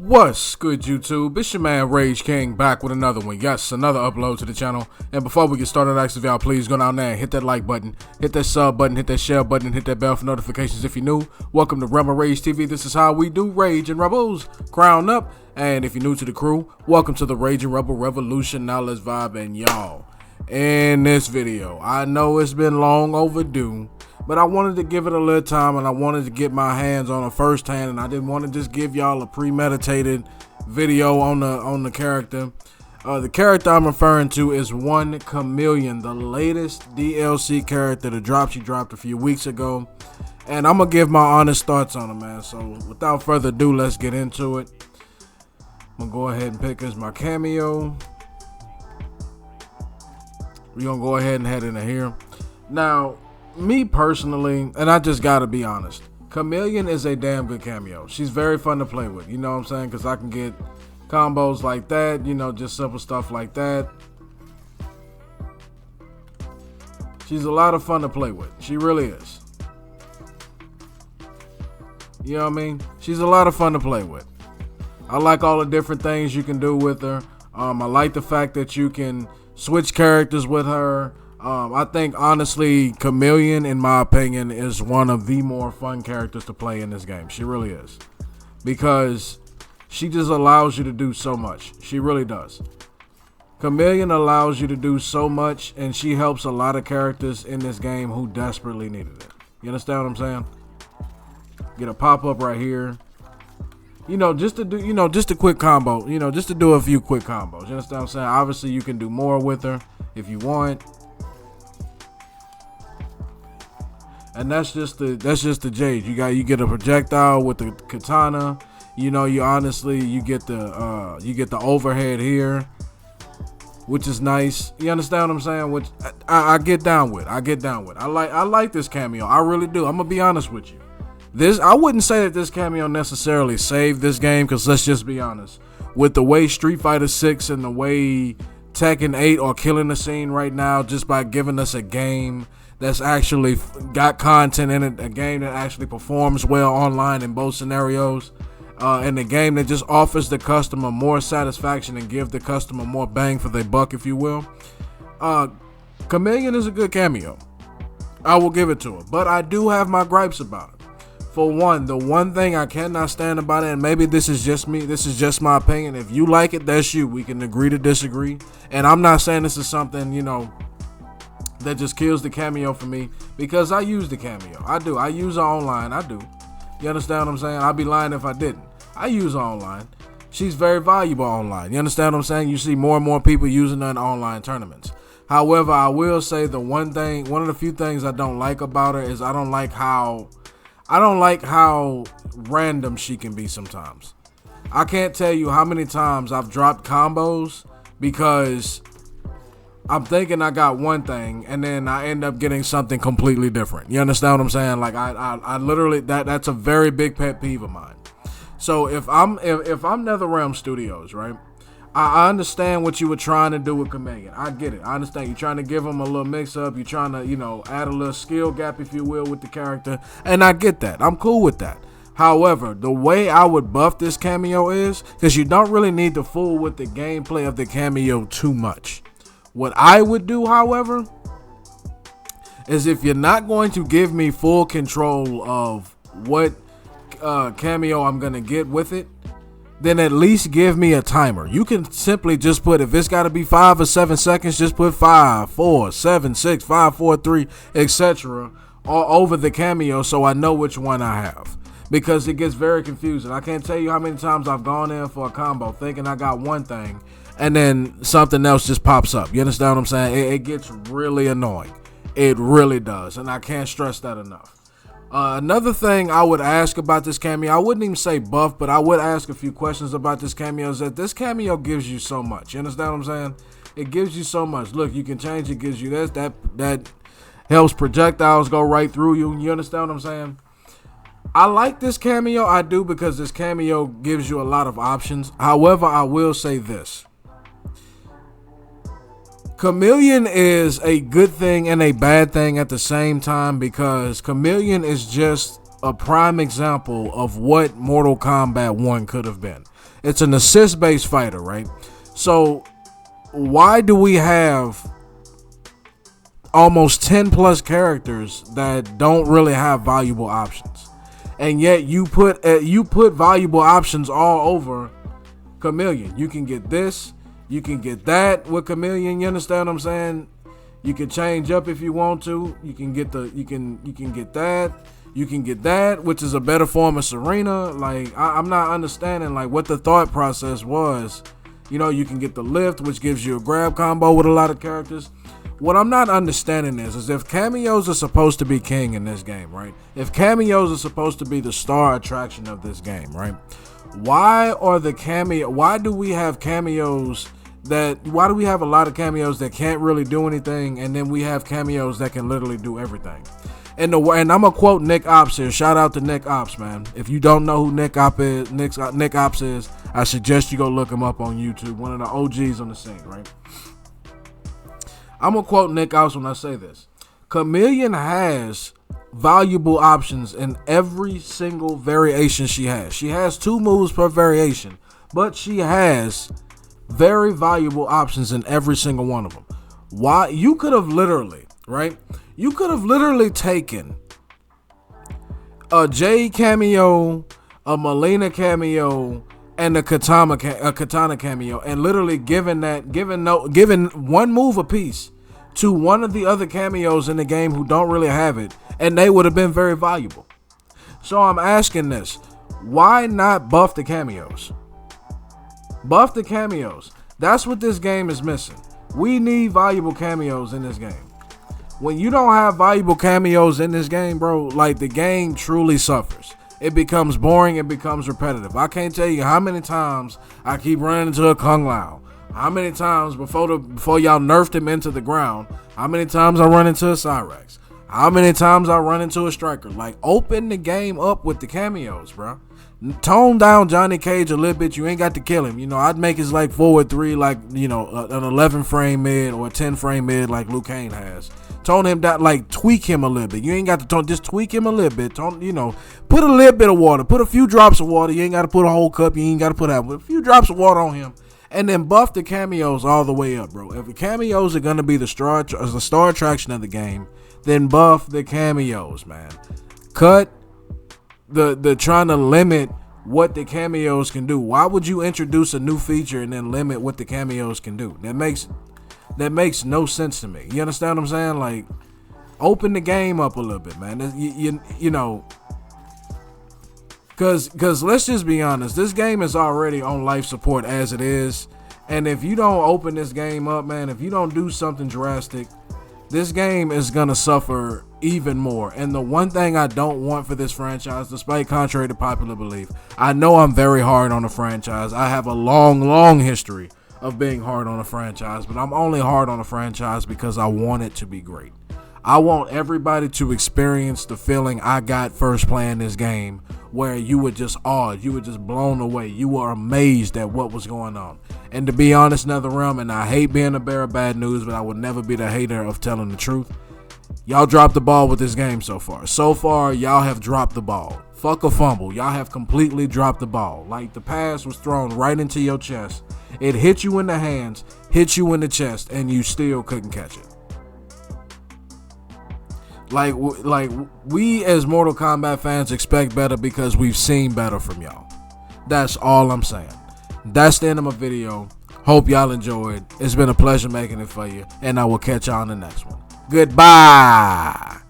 What's good, YouTube? It's your man Rage King back with another one. Yes, another upload to the channel. And before we get started, actually, y'all please go down there and hit that like button, hit that sub button, hit that share button, hit that bell for notifications if you're new. Welcome to Rebel Rage TV. This is how we do Rage and Rebels. Crown up. And if you're new to the crew, welcome to the Rage and Rebel Revolution. Now let's vibe. And y'all, in this video, I know it's been long overdue, but I wanted to give it a little time and I wanted to get my hands on a firsthand, and I didn't want to just give y'all a premeditated video on the character. The character I'm referring to is one Khameleon, the latest DLC character that dropped. She dropped a few weeks ago, and I'm gonna give my honest thoughts on it, man. So without further ado, let's get into it. I'm gonna go ahead and pick as my Kameo. We're gonna go ahead and head into here. Now, me personally, and I just gotta be honest, Khameleon is a damn good Kameo. She's very fun to play with, you know what I'm saying? Because I can get combos like that, you know, just simple stuff like that. She's a lot of fun to play with. She really is. You know what I mean? She's a lot of fun to play with. I like all the different things you can do with her. I like the fact that you can switch characters with her. I think honestly Khameleon, in my opinion, is one of the more fun characters to play in this game. She really is, because she just allows you to do so much. She really does. Khameleon allows you to do so much, and she helps a lot of characters in this game who desperately needed it. You understand what I'm saying? Get a pop-up right here, you know, just to do, you know, just a quick combo, you know, just to do a few quick combos. You understand what I'm saying? Obviously you can do more with her if you want. And that's just the Jade. You get a projectile with the katana. You know, you get the overhead here, which is nice. You understand what I'm saying? Which I get down with. I like this Kameo. I really do. I'm gonna be honest with you. I wouldn't say that this Kameo necessarily saved this game, because let's just be honest. With the way Street Fighter 6 and the way Tekken 8 are killing the scene right now, just by giving us a game that's actually got content in it, a game that actually performs well online in both scenarios, and a game that just offers the customer more satisfaction and give the customer more bang for their buck, if you will. Khameleon is a good Kameo. I will give it to her, but I do have my gripes about it. For one, the one thing I cannot stand about it, and maybe this is just me, this is just my opinion. If you like it, that's you. We can agree to disagree. And I'm not saying this is something, you know, that just kills the Kameo for me, because I use the Kameo. I do. I use her online. I do. You understand what I'm saying? I'd be lying if I didn't. I use her online. She's very valuable online. You understand what I'm saying? You see more and more people using her in online tournaments. However, I will say one of the few things I don't like about her is I don't like how random she can be sometimes. I can't tell you how many times I've dropped combos because I'm thinking I got one thing, and then I end up getting something completely different. You understand what I'm saying? Like I literally, that's a very big pet peeve of mine. So if I'm NetherRealm Studios, right? I understand what you were trying to do with Kameo. I get it. I understand. You're trying to give him a little mix-up. You're trying to, you know, add a little skill gap, if you will, with the character. And I get that. I'm cool with that. However, the way I would buff this Kameo is, because you don't really need to fool with the gameplay of the Kameo too much. What I would do, however, is if you're not going to give me full control of what Kameo I'm going to get with it, then at least give me a timer. You can simply just put, if it's got to be 5 or 7 seconds, just put 5, 4, 7, 6, 5, 4, 3, etc. all over the Kameo, so I know which one I have. Because it gets very confusing. I can't tell you how many times I've gone in for a combo thinking I got one thing, and then something else just pops up. You understand what I'm saying? It gets really annoying. It really does, and I can't stress that enough. Another thing I would ask about this Kameo, I wouldn't even say buff, but I would ask a few questions about this Kameo, is that this Kameo gives you so much. You understand what I'm saying? It gives you so much. Look, you can change it, gives you this, that helps projectiles go right through you. You understand what I'm saying? I like this Kameo, I do, because this Kameo gives you a lot of options. However, I will say this. Khameleon is a good thing and a bad thing at the same time, because Khameleon is just a prime example of what Mortal Kombat 1 could have been. It's an assist-based fighter, right? So why do we have almost 10 plus characters that don't really have valuable options? And yet you put valuable options all over Khameleon. You can get this, you can get that with Khameleon. You understand what I'm saying? You can change up if you want to. You can get you can get that. You can get that, which is a better form of Serena. Like I'm not understanding like what the thought process was. You know, you can get the lift, which gives you a grab combo with a lot of characters. What I'm not understanding is if cameos are supposed to be king in this game, right? If cameos are supposed to be the star attraction of this game, right? Why do we have cameos why do we have a lot of cameos that can't really do anything, and then we have cameos that can literally do everything? And I'm gonna quote Nick Ops here. Shout out to Nick Ops, man. If you don't know who Nick Ops is, I suggest you go look him up on YouTube. One of the OGs on the scene, right? I'm gonna quote Nick Ops when I say this. Khameleon has valuable options in every single variation she has. She has 2 moves per variation, but she has very valuable options in every single one of them. Why? You could have literally, right? You could have literally taken a Jade cameo, a Melina cameo, and a Katana cameo, and literally given one move apiece to one of the other cameos in the game who don't really have it, and they would have been very valuable. So I'm asking this: why not buff the cameos? Buff the cameos. That's what this game is missing. We need valuable cameos in this game. When you don't have valuable cameos in this game, bro, like the game truly suffers. It becomes boring. It becomes repetitive. I can't tell you how many times I keep running into a Kung Lao. How many times before y'all nerfed him into the ground, how many times I run into a Cyrex? How many times I run into a Striker? Like, open the game up with the cameos, bro. Tone down Johnny Cage a little bit. You ain't got to kill him. You know, I'd make his like forward 3 like, you know, an 11 frame mid or a 10 frame mid like Liu Kang has. Tone him down, like tweak him a little bit. You ain't got to just tweak him a little bit. Tone, you know, put a little bit of water. Put a few drops of water. You ain't got to put a whole cup. You ain't got to put a few drops of water on him. And then buff the cameos all the way up, bro. If the cameos are going to be the star attraction of the game, then buff the cameos, man. Cut the trying to limit what the cameos can do. Why would you introduce a new feature and then limit what the cameos can do? That makes no sense to me. You understand what I'm saying? Like, open the game up a little bit, man. You know, because let's just be honest, this game is already on life support as it is, and if you don't open this game up, man, if you don't do something drastic, this game is gonna suffer even more. And the one thing I don't want for this franchise, despite contrary to popular belief, I know I'm very hard on the franchise. I have a long history of being hard on a franchise, but I'm only hard on a franchise because I want it to be great. I want everybody to experience the feeling I got first playing this game, where you were just awed, you were just blown away, you were amazed at what was going on. And to be honest, NetherRealm, and I hate being a bearer of bad news, but I would never be the hater of telling the truth. Y'all dropped the ball with this game so far. So far, y'all have dropped the ball. Fuck a fumble. Y'all have completely dropped the ball. Like, the pass was thrown right into your chest. It hit you in the hands, hit you in the chest, and you still couldn't catch it. Like we as Mortal Kombat fans expect better because we've seen better from y'all. That's all I'm saying. That's the end of my video. Hope y'all enjoyed. It's been a pleasure making it for you, and I will catch y'all on the next one. Goodbye.